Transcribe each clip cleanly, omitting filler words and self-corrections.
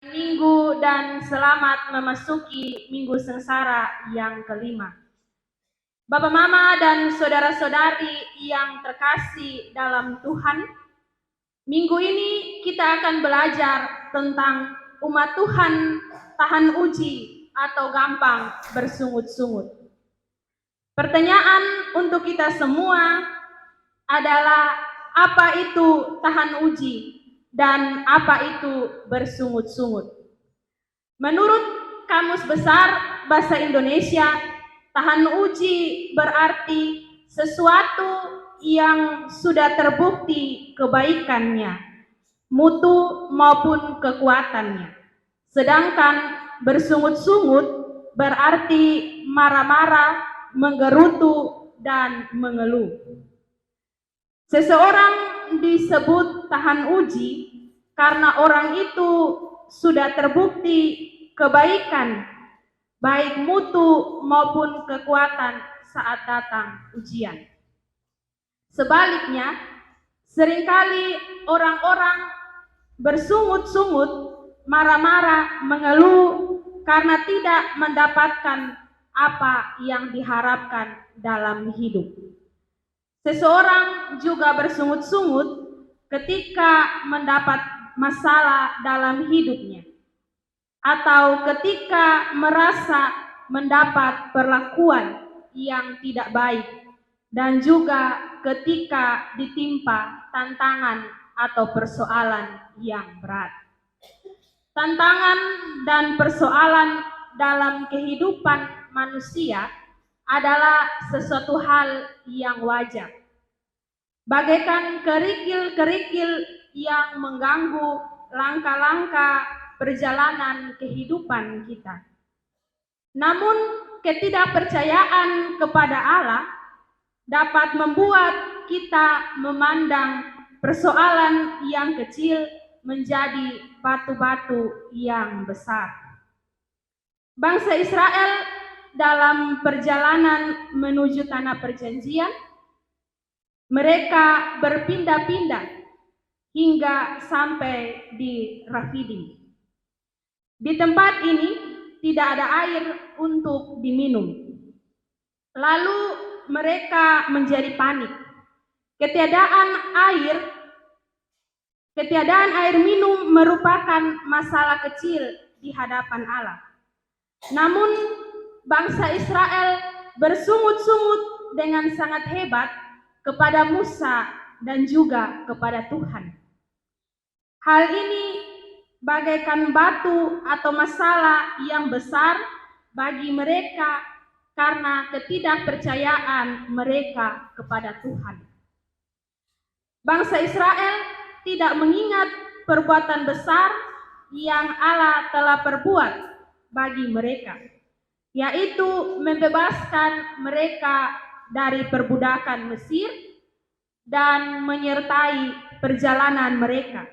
Minggu dan selamat memasuki minggu sengsara yang kelima. Bapak, Mama, dan saudara-saudari yang terkasih dalam Tuhan, minggu ini kita akan belajar tentang umat Tuhan tahan uji atau gampang bersungut-sungut. Pertanyaan untuk kita semua adalah apa itu tahan uji dan apa itu bersungut-sungut. Menurut Kamus Besar Bahasa Indonesia, tahan uji berarti sesuatu yang sudah terbukti kebaikannya, mutu maupun kekuatannya. Sedangkan bersungut-sungut berarti marah-marah, menggerutu, dan mengeluh. Seseorang disebut tahan uji karena orang itu sudah terbukti kebaikan, baik mutu maupun kekuatan saat datang ujian. Sebaliknya, seringkali orang-orang bersungut-sungut, marah-marah, mengeluh karena tidak mendapatkan apa yang diharapkan dalam hidup. Seseorang juga bersungut-sungut ketika mendapat masalah dalam hidupnya, atau ketika merasa mendapat perlakuan yang tidak baik, dan juga ketika ditimpa tantangan atau persoalan yang berat. Tantangan dan persoalan dalam kehidupan manusia adalah sesuatu hal yang wajar, bagaikan kerikil-kerikil yang mengganggu langkah-langkah perjalanan kehidupan kita. Namun ketidakpercayaan kepada Allah dapat membuat kita memandang persoalan yang kecil menjadi batu-batu yang besar. Bangsa Israel dalam perjalanan menuju tanah perjanjian, mereka berpindah-pindah hingga sampai di Rafidim. Di tempat ini tidak ada air untuk diminum. Lalu mereka menjadi panik. Ketiadaan air minum merupakan masalah kecil di hadapan Allah. Namun bangsa Israel bersungut-sungut dengan sangat hebat kepada Musa dan juga kepada Tuhan. Hal ini bagaikan batu atau masalah yang besar bagi mereka karena ketidakpercayaan mereka kepada Tuhan. Bangsa Israel tidak mengingat perbuatan besar yang Allah telah perbuat bagi mereka, yaitu membebaskan mereka dari perbudakan Mesir dan menyertai perjalanan mereka,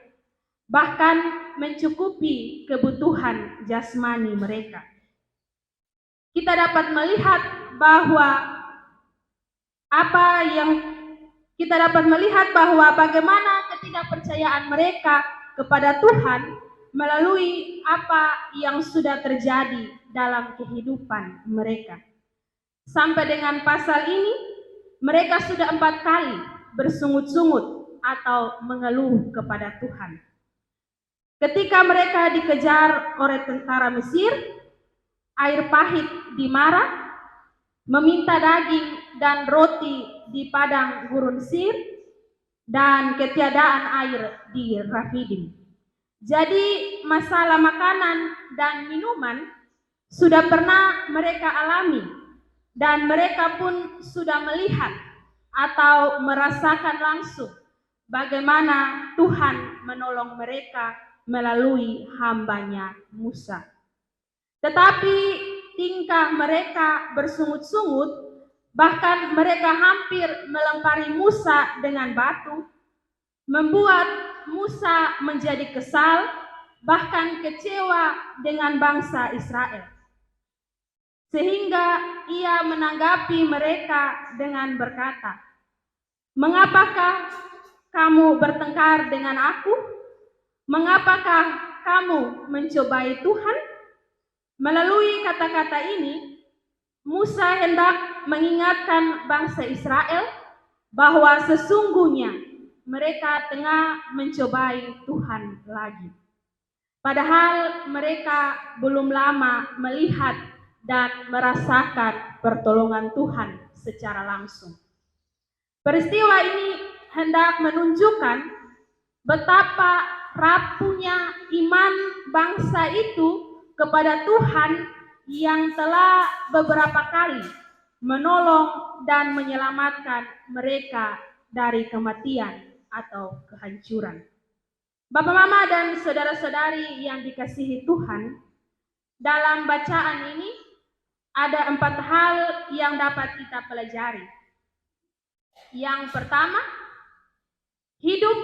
bahkan mencukupi kebutuhan jasmani mereka. Kita dapat melihat bahwa bagaimana ketidakpercayaan mereka kepada Tuhan melalui apa yang sudah terjadi dalam kehidupan mereka. Sampai dengan pasal ini, mereka sudah 4 kali bersungut-sungut atau mengeluh kepada Tuhan. Ketika mereka dikejar oleh tentara Mesir, air pahit di Mara, meminta daging dan roti di padang gurun Sir, dan ketiadaan air di Rafidim. Jadi masalah makanan dan minuman sudah pernah mereka alami, dan mereka pun sudah melihat atau merasakan langsung bagaimana Tuhan menolong mereka melalui hambanya Musa. Tetapi tingkah mereka bersungut-sungut, bahkan mereka hampir melempari Musa dengan batu, membuat Musa menjadi kesal, bahkan kecewa dengan bangsa Israel. Sehingga ia menanggapi mereka dengan berkata, "Mengapakah kamu bertengkar dengan aku? Mengapakah kamu mencobai Tuhan? Melalui kata-kata ini, Musa hendak mengingatkan bangsa Israel bahwa sesungguhnya mereka tengah mencobai Tuhan lagi. Padahal mereka belum lama melihat dan merasakan pertolongan Tuhan secara langsung. Peristiwa ini hendak menunjukkan betapa rapuhnya iman bangsa itu kepada Tuhan yang telah beberapa kali menolong dan menyelamatkan mereka dari kematian atau kehancuran. Bapak, Mama, dan saudara-saudari yang dikasihi Tuhan, dalam bacaan ini ada 4 hal yang dapat kita pelajari. Yang pertama, hidup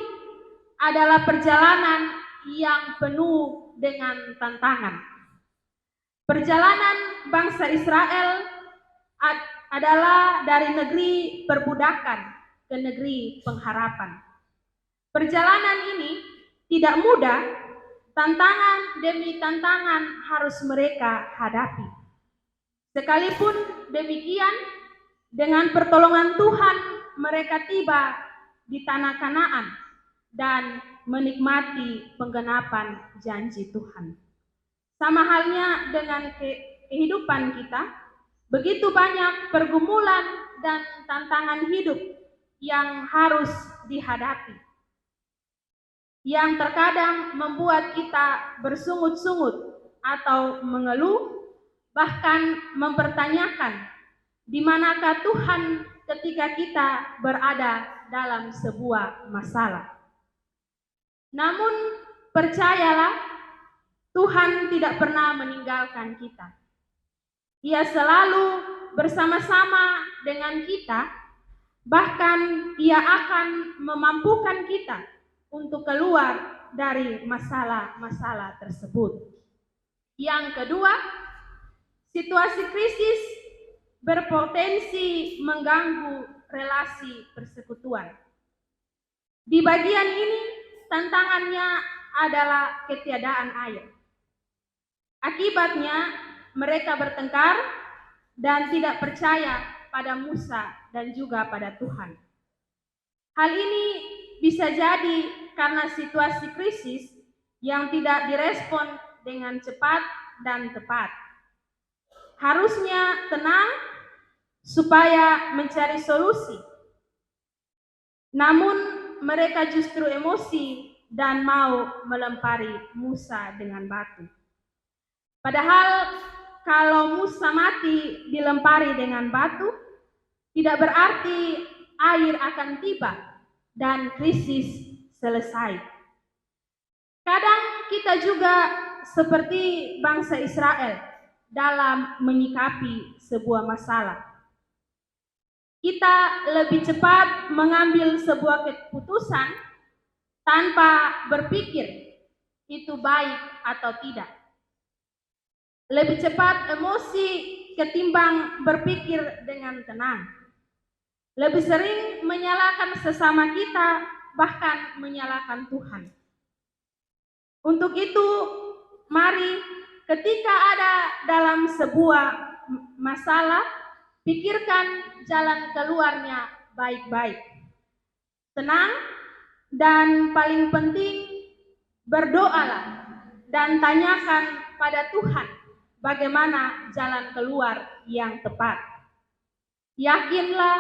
adalah perjalanan yang penuh dengan tantangan. Perjalanan bangsa Israel adalah dari negeri perbudakan ke negeri pengharapan. Perjalanan ini tidak mudah, tantangan demi tantangan harus mereka hadapi. Sekalipun demikian, dengan pertolongan Tuhan mereka tiba di tanah Kanaan dan menikmati penggenapan janji Tuhan. Sama halnya dengan kehidupan kita, begitu banyak pergumulan dan tantangan hidup yang harus dihadapi, yang terkadang membuat kita bersungut-sungut atau mengeluh, bahkan mempertanyakan di manakah Tuhan ketika kita berada dalam sebuah masalah. Namun percayalah, Tuhan tidak pernah meninggalkan kita. Ia selalu bersama-sama dengan kita, bahkan Ia akan memampukan kita untuk keluar dari masalah-masalah tersebut. Yang kedua, situasi krisis berpotensi mengganggu relasi persekutuan. Di bagian ini, tantangannya adalah ketiadaan air. Akibatnya, mereka bertengkar dan tidak percaya pada Musa dan juga pada Tuhan. Hal ini bisa jadi karena situasi krisis yang tidak direspon dengan cepat dan tepat. Harusnya tenang supaya mencari solusi. Namun mereka justru emosi dan mau melempari Musa dengan batu. Padahal kalau Musa mati dilempari dengan batu, tidak berarti air akan tiba dan krisis selesai. Kadang kita juga seperti bangsa Israel dalam menyikapi sebuah masalah. Kita lebih cepat mengambil sebuah keputusan tanpa berpikir itu baik atau tidak. Lebih cepat emosi ketimbang berpikir dengan tenang. Lebih sering menyalahkan sesama kita, bahkan menyalahkan Tuhan. Untuk itu, mari ketika ada dalam sebuah masalah, pikirkan jalan keluarnya baik-baik. Tenang, dan paling penting, berdoalah dan tanyakan pada Tuhan bagaimana jalan keluar yang tepat. Yakinlah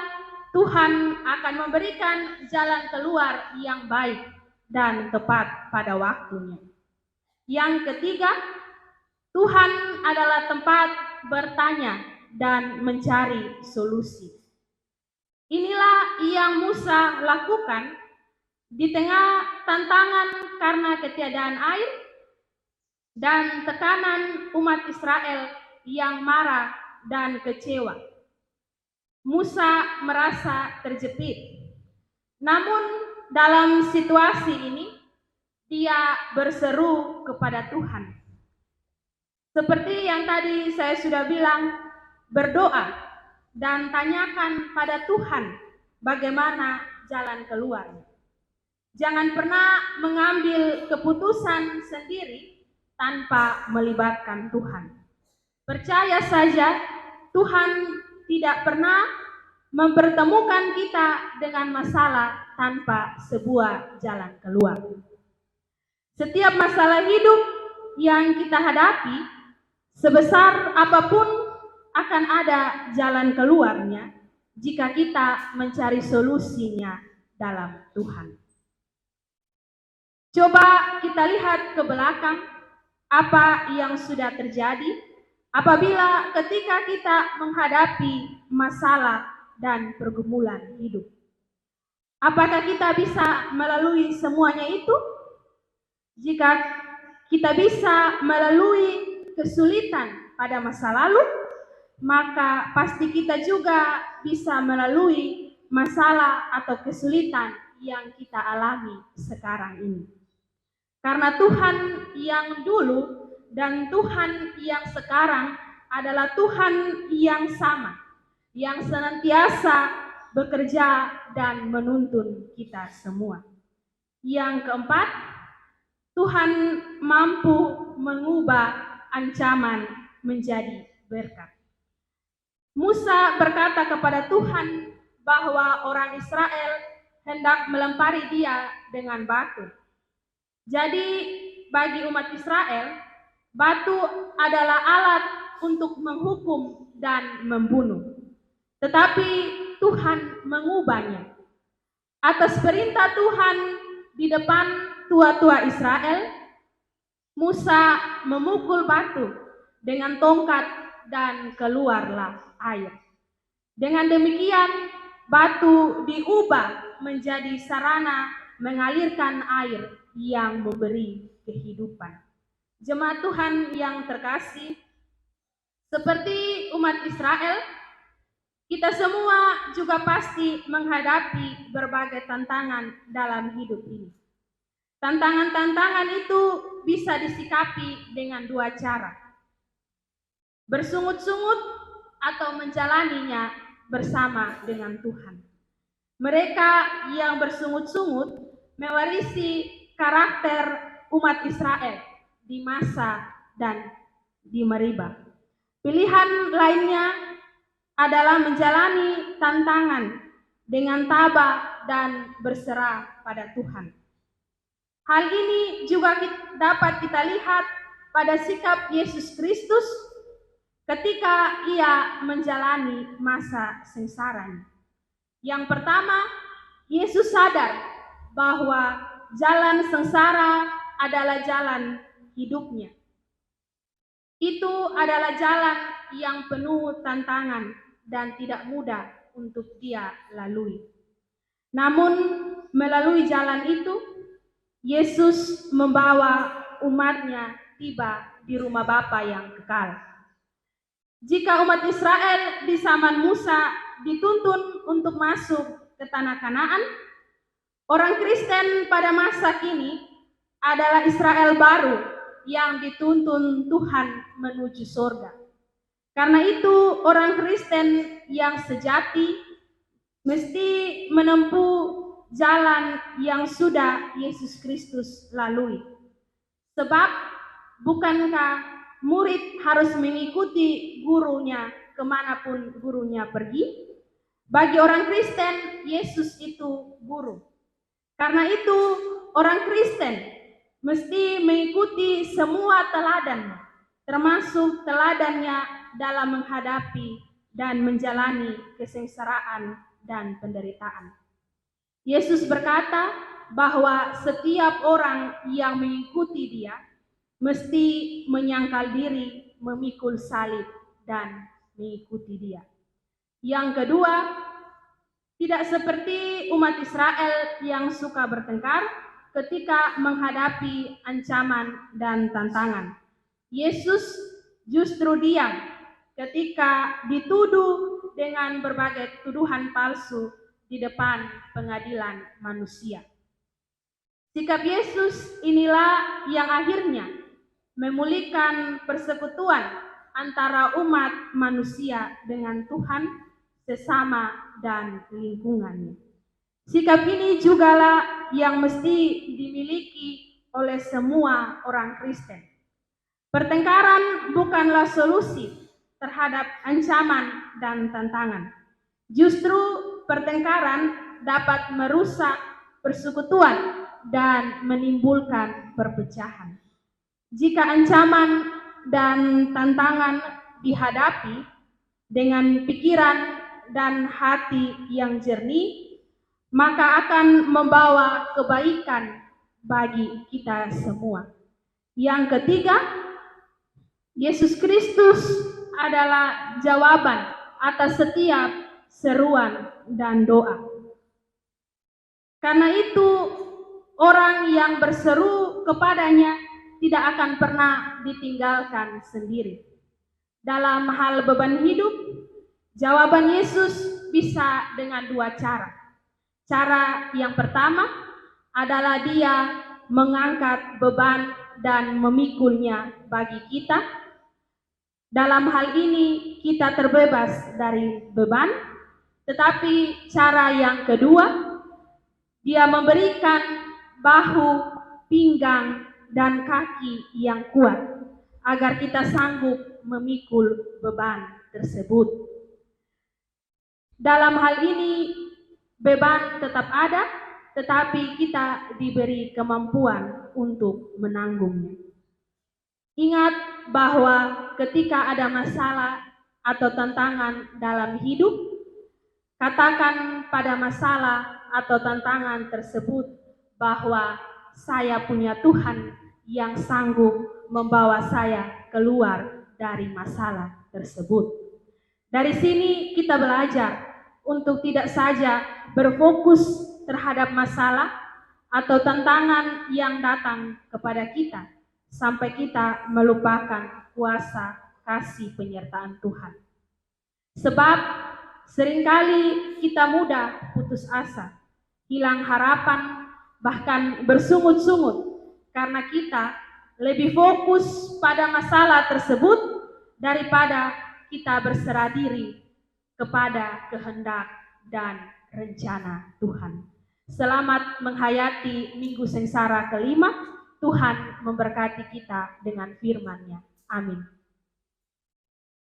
Tuhan akan memberikan jalan keluar yang baik dan tepat pada waktunya. Yang ketiga, Tuhan adalah tempat bertanya dan mencari solusi. Inilah yang Musa lakukan di tengah tantangan karena ketiadaan air dan tekanan umat Israel yang marah dan kecewa. Musa merasa terjepit. Namun dalam situasi ini, dia berseru kepada Tuhan. Seperti yang tadi saya sudah bilang, berdoa dan tanyakan pada Tuhan bagaimana jalan keluarnya. Jangan pernah mengambil keputusan sendiri tanpa melibatkan Tuhan. Percaya saja, Tuhan tidak pernah mempertemukan kita dengan masalah tanpa sebuah jalan keluar. Setiap masalah hidup yang kita hadapi, sebesar apapun akan ada jalan keluarnya jika kita mencari solusinya dalam Tuhan. Coba kita lihat ke belakang apa yang sudah terjadi apabila ketika kita menghadapi masalah dan pergumulan hidup. Apakah kita bisa melalui semuanya itu? Jika kita bisa melalui kesulitan pada masa lalu, maka pasti kita juga bisa melalui masalah atau kesulitan yang kita alami sekarang ini. Karena Tuhan yang dulu dan Tuhan yang sekarang adalah Tuhan yang sama, yang senantiasa bekerja dan menuntun kita semua. Yang keempat, Tuhan mampu mengubah ancaman menjadi berkat. Musa berkata kepada Tuhan bahwa orang Israel hendak melempari dia dengan batu. Jadi bagi umat Israel, batu adalah alat untuk menghukum dan membunuh. Tetapi Tuhan mengubahnya. Atas perintah Tuhan di depan tua-tua Israel, Musa memukul batu dengan tongkat dan keluarlah air. Dengan demikian, batu diubah menjadi sarana mengalirkan air yang memberi kehidupan. Jemaat Tuhan yang terkasih, seperti umat Israel, kita semua juga pasti menghadapi berbagai tantangan dalam hidup ini. Tantangan-tantangan itu bisa disikapi dengan dua cara. Bersungut-sungut atau menjalaninya bersama dengan Tuhan. Mereka yang bersungut-sungut mewarisi karakter umat Israel di masa dan di Meribah. Pilihan lainnya adalah menjalani tantangan dengan tabah dan berserah pada Tuhan. Hal ini juga dapat kita lihat pada sikap Yesus Kristus ketika ia menjalani masa sengsaranya. Yang pertama, Yesus sadar bahwa jalan sengsara adalah jalan hidupnya. Itu adalah jalan yang penuh tantangan dan tidak mudah untuk dia lalui. Namun melalui jalan itu, Yesus membawa umatnya tiba di rumah Bapa yang kekal. Jika umat Israel di zaman Musa dituntun untuk masuk ke tanah Kanaan, orang Kristen pada masa kini adalah Israel baru yang dituntun Tuhan menuju surga. Karena itu orang Kristen yang sejati mesti menempuh jalan yang sudah Yesus Kristus lalui. Sebab bukankah murid harus mengikuti gurunya kemanapun gurunya pergi? Bagi orang Kristen, Yesus itu guru. Karena itu orang Kristen mesti mengikuti semua teladannya, termasuk teladannya dalam menghadapi dan menjalani kesengsaraan dan penderitaan. Yesus berkata bahwa setiap orang yang mengikuti dia mesti menyangkal diri, memikul salib, dan mengikuti dia. Yang kedua, tidak seperti umat Israel yang suka bertengkar ketika menghadapi ancaman dan tantangan. Yesus justru diam ketika dituduh dengan berbagai tuduhan palsu di depan pengadilan manusia. Sikap Yesus inilah yang akhirnya memulihkan persekutuan antara umat manusia dengan Tuhan, sesama, dan lingkungannya. Sikap ini jugalah yang mesti dimiliki oleh semua orang Kristen. Pertengkaran bukanlah solusi terhadap ancaman dan tantangan. Justru pertengkaran dapat merusak persekutuan dan menimbulkan perpecahan. Jika ancaman dan tantangan dihadapi dengan pikiran dan hati yang jernih, maka akan membawa kebaikan bagi kita semua. Yang ketiga, Yesus Kristus adalah jawaban atas setiap seruan dan doa. Karena itu, orang yang berseru kepadanya tidak akan pernah ditinggalkan sendiri. Dalam hal beban hidup, jawaban Yesus bisa dengan dua cara. Cara yang pertama adalah Dia mengangkat beban dan memikulnya bagi kita. Dalam hal ini kita terbebas dari beban, tetapi cara yang kedua, Dia memberikan bahu, pinggang, dan kaki yang kuat agar kita sanggup memikul beban tersebut. Dalam hal ini beban tetap ada, tetapi kita diberi kemampuan untuk menanggungnya. Ingat bahwa ketika ada masalah atau tantangan dalam hidup, katakan pada masalah atau tantangan tersebut bahwa saya punya Tuhan yang sanggup membawa saya keluar dari masalah tersebut. Dari sini kita belajar untuk tidak saja berfokus terhadap masalah atau tantangan yang datang kepada kita, sampai kita melupakan kuasa kasih penyertaan Tuhan. Sebab seringkali kita mudah putus asa, hilang harapan, bahkan bersungut-sungut karena kita lebih fokus pada masalah tersebut daripada kita berserah diri kepada kehendak dan rencana Tuhan. Selamat menghayati Minggu Sengsara kelima. Tuhan memberkati kita dengan firman-Nya. Amin.